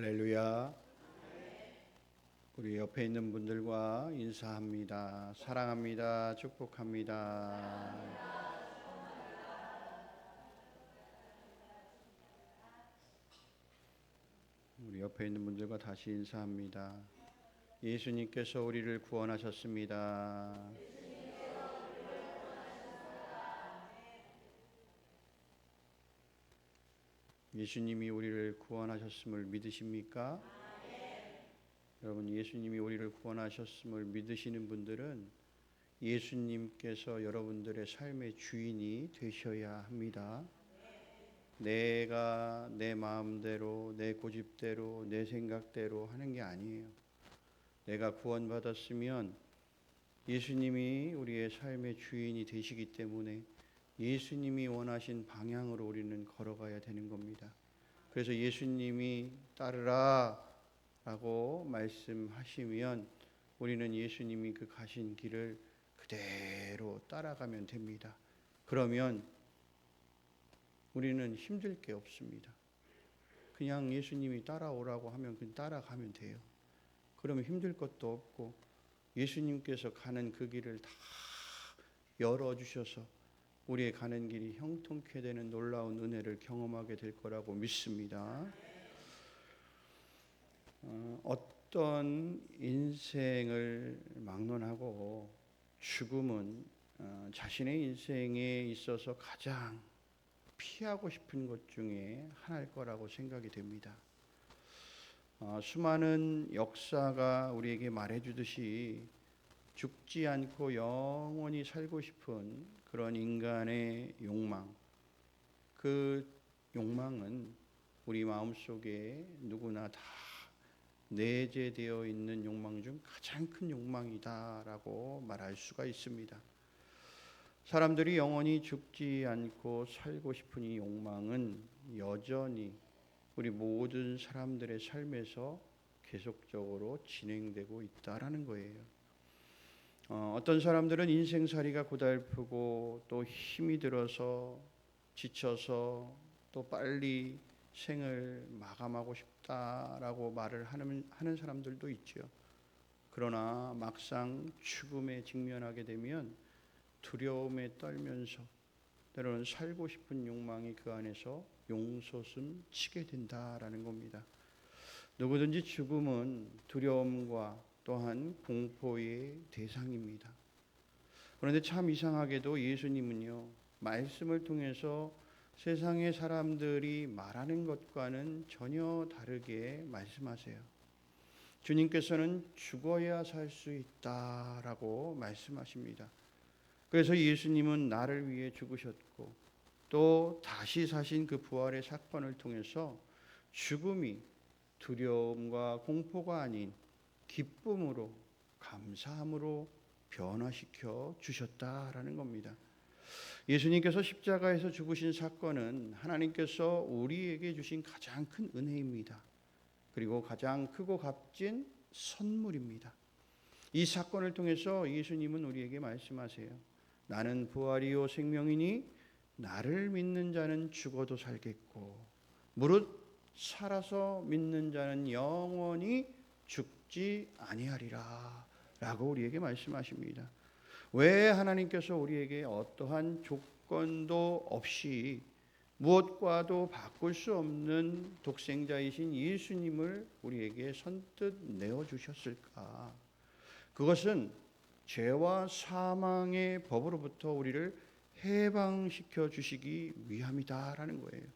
할렐루야. 우리 옆에 있는 분들과 인사합니다. 사랑합니다. 축복합니다. 우리 옆에 있는 분들과 다시 인사합니다. 예수님께서 우리를 구원하셨습니다. 예수님이 우리를 구원하셨음을 믿으십니까? 여러분, 예수님이 우리를 구원하셨음을 믿으시는 분들은 예수님께서 여러분들의 삶의 주인이 되셔야 합니다. 내가 내 마음대로, 내 고집대로, 내 생각대로 하는 게 아니에요. 내가 구원받았으면 예수님이 우리의 삶의 주인이 되시기 때문에 예수님이 원하신 방향으로 우리는 걸어가야 되는 겁니다. 그래서 예수님이 따르라 라고 말씀하시면 우리는 예수님이 그 가신 길을 그대로 따라가면 됩니다. 그러면 우리는 힘들 게 없습니다. 그냥 예수님이 따라오라고 하면 그냥 따라가면 돼요. 그러면 힘들 것도 없고 예수님께서 가는 그 길을 다 열어주셔서 우리의 가는 길이 형통케 되는 놀라운 은혜를 경험하게 될 거라고 믿습니다. 어떤 인생을 막론하고 죽음은 자신의 인생에 있어서 가장 피하고 싶은 것 중에 하나일 거라고 생각이 됩니다. 수많은 역사가 우리에게 말해주듯이 죽지 않고 영원히 살고 싶은 그런 인간의 욕망, 그 욕망은 우리 마음속에 누구나 다 내재되어 있는 욕망 중 가장 큰 욕망이다라고 말할 수가 있습니다. 사람들이 영원히 죽지 않고 살고 싶은 이 욕망은 여전히 우리 모든 사람들의 삶에서 계속적으로 진행되고 있다라는 거예요. 어떤 사람들은 인생살이가 고달프고 또 힘이 들어서 지쳐서 또 빨리 생을 마감하고 싶다라고 말을 하는 사람들도 있죠. 그러나 막상 죽음에 직면하게 되면 두려움에 떨면서 때로는 살고 싶은 욕망이 그 안에서 용솟음 치게 된다라는 겁니다. 누구든지 죽음은 두려움과 또한 공포의 대상입니다. 그런데 참 이상하게도 예수님은요, 말씀을 통해서 세상의 사람들이 말하는 것과는 전혀 다르게 말씀하세요. 주님께서는 죽어야 살 수 있다라고 말씀하십니다. 그래서 예수님은 나를 위해 죽으셨고 또 다시 사신 그 부활의 사건을 통해서 죽음이 두려움과 공포가 아닌 기쁨으로, 감사함으로 변화시켜 주셨다라는 겁니다. 예수님께서 십자가에서 죽으신 사건은 하나님께서 우리에게 주신 가장 큰 은혜입니다. 그리고 가장 크고 값진 선물입니다. 이 사건을 통해서 예수님은 우리에게 말씀하세요. 나는 부활이요 생명이니 나를 믿는 자는 죽어도 살겠고 무릇 살아서 믿는 자는 영원히 죽지 아니하리라 라고 우리에게 말씀하십니다. 왜 하나님께서 우리에게 어떠한 조건도 없이 무엇과도 바꿀 수 없는 독생자이신 예수님을 우리에게 선뜻 내어주셨을까? 그것은 죄와 사망의 법으로부터 우리를 해방시켜 주시기 위함이다라는 거예요.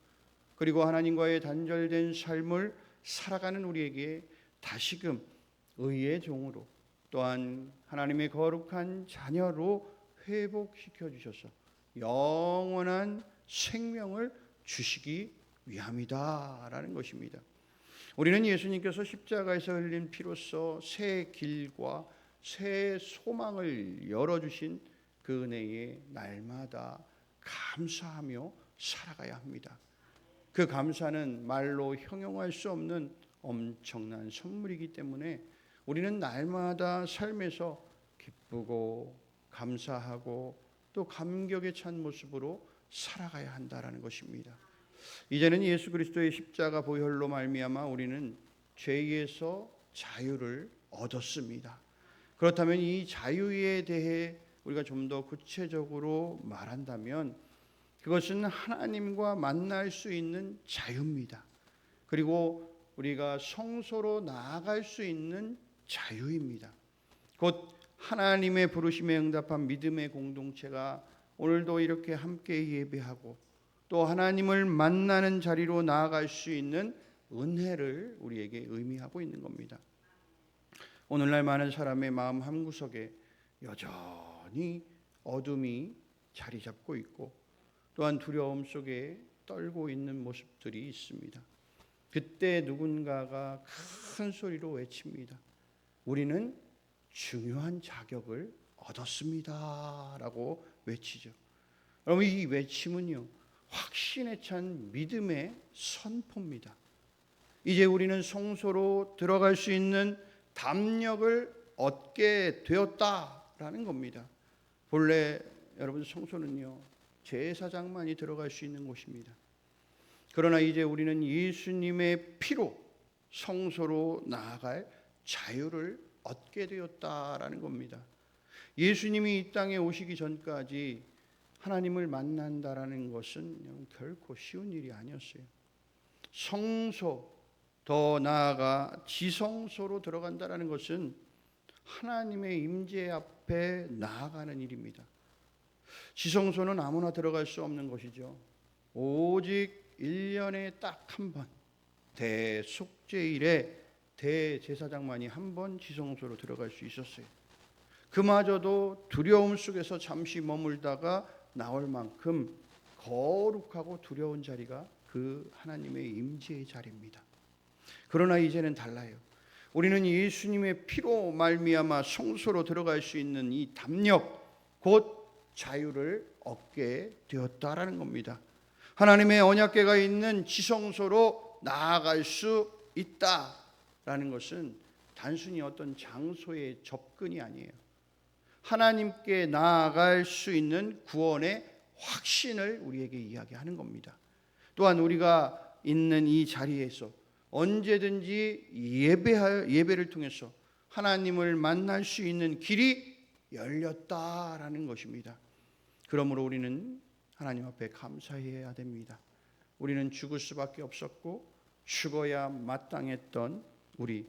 그리고 하나님과의 단절된 삶을 살아가는 우리에게 다시금 의의 종으로 또한 하나님의 거룩한 자녀로 회복시켜 주셔서 영원한 생명을 주시기 위함이다라는 것입니다. 우리는 예수님께서 십자가에서 흘린 피로써 새 길과 새 소망을 열어주신 그 은혜에 날마다 감사하며 살아가야 합니다. 그 감사는 말로 형용할 수 없는 엄청난 선물이기 때문에 우리는 날마다 삶에서 기쁘고 감사하고 또 감격에 찬 모습으로 살아가야 한다라는 것입니다. 이제는 예수 그리스도의 십자가 보혈로 말미암아 우리는 죄에서 자유를 얻었습니다. 그렇다면 이 자유에 대해 우리가 좀 더 구체적으로 말한다면 그것은 하나님과 만날 수 있는 자유입니다. 그리고 우리가 성소로 나아갈 수 있는 자유입니다. 곧 하나님의 부르심에 응답한 믿음의 공동체가 오늘도 이렇게 함께 예배하고 또 하나님을 만나는 자리로 나아갈 수 있는 은혜를 우리에게 의미하고 있는 겁니다. 오늘날 많은 사람의 마음 한구석에 여전히 어둠이 자리 잡고 있고 또한 두려움 속에 떨고 있는 모습들이 있습니다. 그때 누군가가 큰 소리로 외칩니다. 우리는 중요한 자격을 얻었습니다 라고 외치죠. 여러분, 이 외침은요, 확신에 찬 믿음의 선포입니다. 이제 우리는 성소로 들어갈 수 있는 담력을 얻게 되었다라는 겁니다. 본래 여러분, 성소는요, 제사장만이 들어갈 수 있는 곳입니다. 그러나 이제 우리는 예수님의 피로 성소로 나아갈 자유를 얻게 되었다라는 겁니다. 예수님이 이 땅에 오시기 전까지 하나님을 만난다라는 것은 결코 쉬운 일이 아니었어요. 성소, 더 나아가 지성소로 들어간다라는 것은 하나님의 임재 앞에 나아가는 일입니다. 지성소는 아무나 들어갈 수 없는 것이죠. 오직 1년에 딱 한 번, 대속죄일에 대제사장만이 한 번 지성소로 들어갈 수 있었어요. 그마저도 두려움 속에서 잠시 머물다가 나올 만큼 거룩하고 두려운 자리가 그 하나님의 임재의 자리입니다. 그러나 이제는 달라요. 우리는 예수님의 피로 말미암아 성소로 들어갈 수 있는 이 담력, 곧 자유를 얻게 되었다라는 겁니다. 하나님의 언약궤가 있는 지성소로 나아갈 수 있다라는 것은 단순히 어떤 장소의 접근이 아니에요. 하나님께 나아갈 수 있는 구원의 확신을 우리에게 이야기하는 겁니다. 또한 우리가 있는 이 자리에서 언제든지 예배를 통해서 하나님을 만날 수 있는 길이 열렸다라는 것입니다. 그러므로 우리는 하나님 앞에 감사해야 됩니다. 우리는 죽을 수밖에 없었고 죽어야 마땅했던 우리,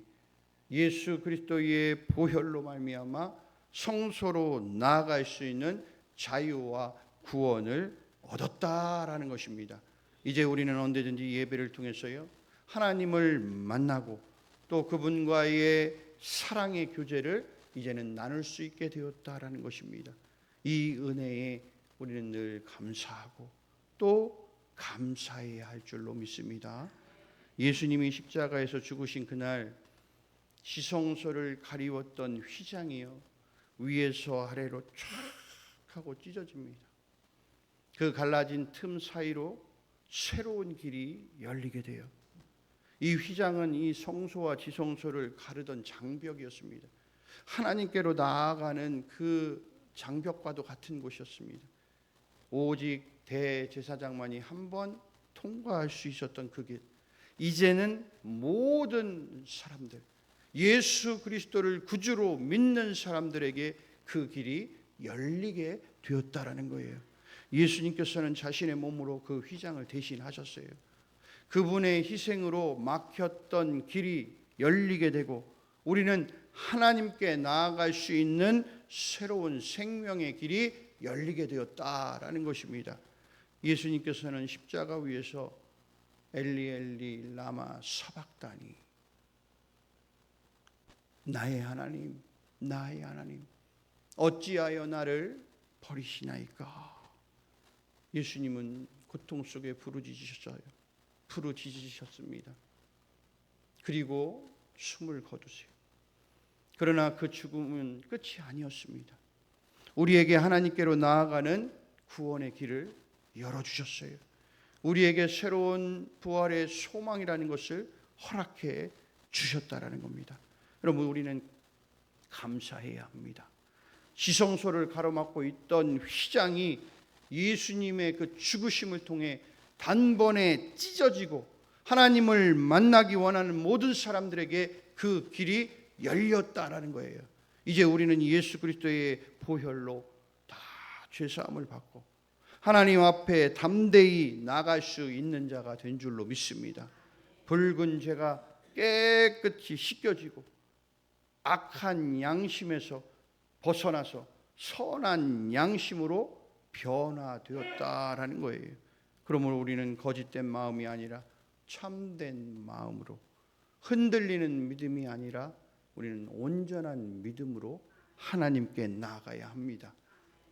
예수 그리스도의 보혈로 말미암아 성소로 나아갈 수 있는 자유와 구원을 얻었다라는 것입니다. 이제 우리는 언제든지 예배를 통해서요, 하나님을 만나고 또 그분과의 사랑의 교제를 이제는 나눌 수 있게 되었다라는 것입니다. 이 은혜에 우리는 늘 감사하고 또 감사해야 할 줄로 믿습니다. 예수님이 십자가에서 죽으신 그날 지성소를 가리웠던 휘장이요, 위에서 아래로 쫙 하고 찢어집니다. 그 갈라진 틈 사이로 새로운 길이 열리게 돼요. 이 휘장은 이 성소와 지성소를 가르던 장벽이었습니다. 하나님께로 나아가는 그 장벽과도 같은 곳이었습니다. 오직 대제사장만이 한 번 통과할 수 있었던 그 길, 이제는 모든 사람들, 예수 그리스도를 구주로 믿는 사람들에게 그 길이 열리게 되었다라는 거예요. 예수님께서는 자신의 몸으로 그 휘장을 대신하셨어요. 그분의 희생으로 막혔던 길이 열리게 되고 우리는 하나님께 나아갈 수 있는 새로운 생명의 길이 열리게 되었다라는 것입니다. 예수님께서는 십자가 위에서 엘리 엘리 라마 사박다니, 나의 하나님 나의 하나님 어찌하여 나를 버리시나이까. 예수님은 고통 속에 부르짖으셨습니다. 그리고 숨을 거두세요. 그러나 그 죽음은 끝이 아니었습니다. 우리에게 하나님께로 나아가는 구원의 길을 열어주셨어요. 우리에게 새로운 부활의 소망이라는 것을 허락해 주셨다라는 겁니다. 여러분, 우리는 감사해야 합니다. 지성소를 가로막고 있던 휘장이 예수님의 그 죽으심을 통해 단번에 찢어지고 하나님을 만나기 원하는 모든 사람들에게 그 길이 열렸다라는 거예요. 이제 우리는 예수 그리스도의 보혈로 다 죄사함을 받고 하나님 앞에 담대히 나갈 수 있는 자가 된 줄로 믿습니다. 붉은 죄가 깨끗이 씻겨지고 악한 양심에서 벗어나서 선한 양심으로 변화되었다라는 거예요. 그러므로 우리는 거짓된 마음이 아니라 참된 마음으로, 흔들리는 믿음이 아니라 우리는 온전한 믿음으로 하나님께 나아가야 합니다.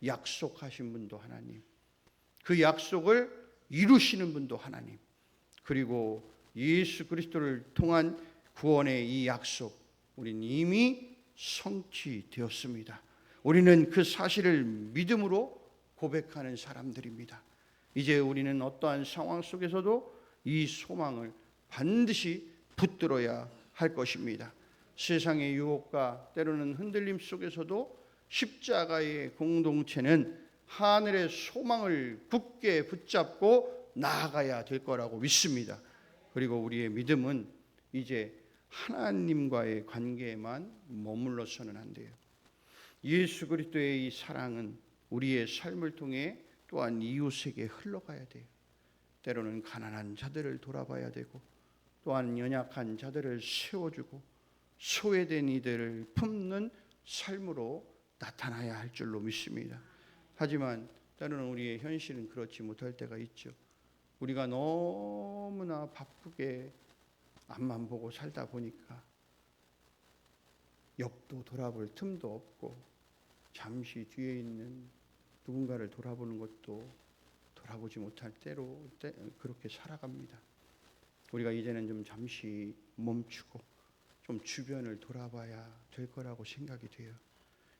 약속하신 분도 하나님, 그 약속을 이루시는 분도 하나님, 그리고 예수 그리스도를 통한 구원의 이 약속, 우리는 이미 성취되었습니다. 우리는 그 사실을 믿음으로 고백하는 사람들입니다. 이제 우리는 어떠한 상황 속에서도 이 소망을 반드시 붙들어야 할 것입니다. 세상의 유혹과 때로는 흔들림 속에서도 십자가의 공동체는 하늘의 소망을 굳게 붙잡고 나아가야 될 거라고 믿습니다. 그리고 우리의 믿음은 이제 하나님과의 관계에만 머물러서는 안 돼요. 예수 그리스도의 이 사랑은 우리의 삶을 통해 또한 이웃에게 흘러가야 돼요. 때로는 가난한 자들을 돌아봐야 되고, 또한 연약한 자들을 세워주고 소외된 이들을 품는 삶으로 나타나야 할 줄로 믿습니다. 하지만 때로는 우리의 현실은 그렇지 못할 때가 있죠. 우리가 너무나 바쁘게 앞만 보고 살다 보니까 옆도 돌아볼 틈도 없고 잠시 뒤에 있는 누군가를 돌아보는 것도 돌아보지 못할 때로 그렇게 살아갑니다. 우리가 이제는 좀 잠시 멈추고 좀 주변을 돌아봐야 될 거라고 생각이 돼요.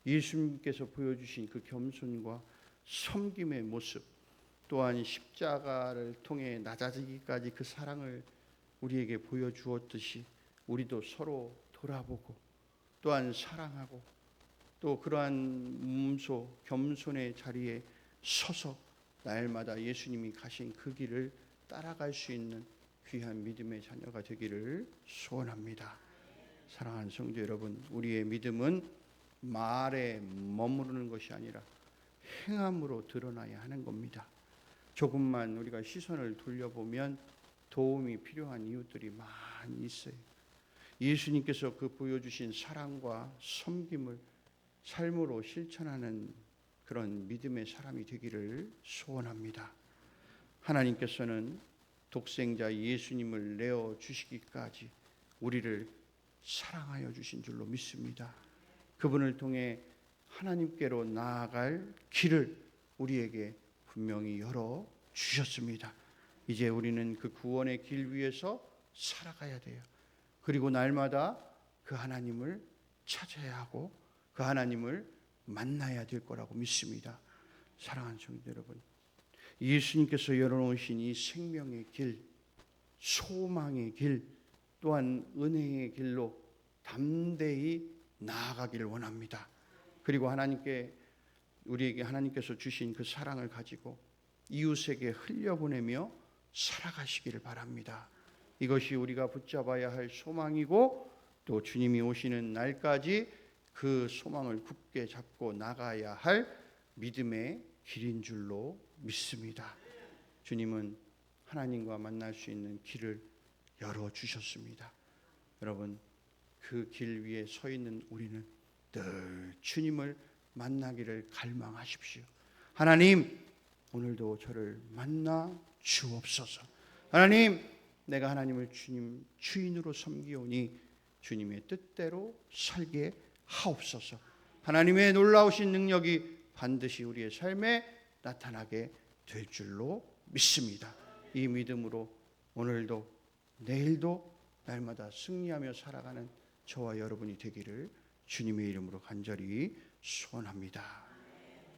예수님께서 보여주신 그 겸손과 섬김의 모습, 또한 십자가를 통해 낮아지기까지 그 사랑을 우리에게 보여주었듯이 우리도 서로 돌아보고 또한 사랑하고 또 그러한 몸소 겸손의 자리에 서서 날마다 예수님이 가신 그 길을 따라갈 수 있는 귀한 믿음의 자녀가 되기를 소원합니다. 사랑하는 성도 여러분, 우리의 믿음은 말에 머무르는 것이 아니라 행함으로 드러나야 하는 겁니다. 조금만 우리가 시선을 돌려보면 도움이 필요한 이웃들이 많이 있어요. 예수님께서 그 보여주신 사랑과 섬김을 삶으로 실천하는 그런 믿음의 사람이 되기를 소원합니다. 하나님께서는 독생자 예수님을 내어 주시기까지 우리를 사랑하여 주신 줄로 믿습니다. 그분을 통해 하나님께로 나아갈 길을 우리에게 분명히 열어 주셨습니다. 이제 우리는 그 구원의 길 위에서 살아가야 돼요. 그리고 날마다 그 하나님을 찾아야 하고 그 하나님을 만나야 될 거라고 믿습니다. 사랑하는 성도 여러분, 예수님께서 열어놓으신 이 생명의 길, 소망의 길, 또한 은혜의 길로 담대히 나아가기를 원합니다. 그리고 우리에게 하나님께서 주신 그 사랑을 가지고 이웃에게 흘려보내며 살아가시기를 바랍니다. 이것이 우리가 붙잡아야 할 소망이고 또 주님이 오시는 날까지 그 소망을 굳게 잡고 나가야 할 믿음의 길인 줄로 믿습니다. 주님은 하나님과 만날 수 있는 길을 열어주셨습니다. 여러분, 그 길 위에 서 있는 우리는 늘 주님을 만나기를 갈망하십시오. 하나님, 오늘도 저를 만나 주옵소서. 하나님, 내가 하나님을 주님 주인으로 섬기오니 주님의 뜻대로 살게 하옵소서. 하나님의 놀라우신 능력이 반드시 우리의 삶에 나타나게 될 줄로 믿습니다. 이 믿음으로 오늘도 내일도 날마다 승리하며 살아가는 저와 여러분이 되기를 주님의 이름으로 간절히 소원합니다.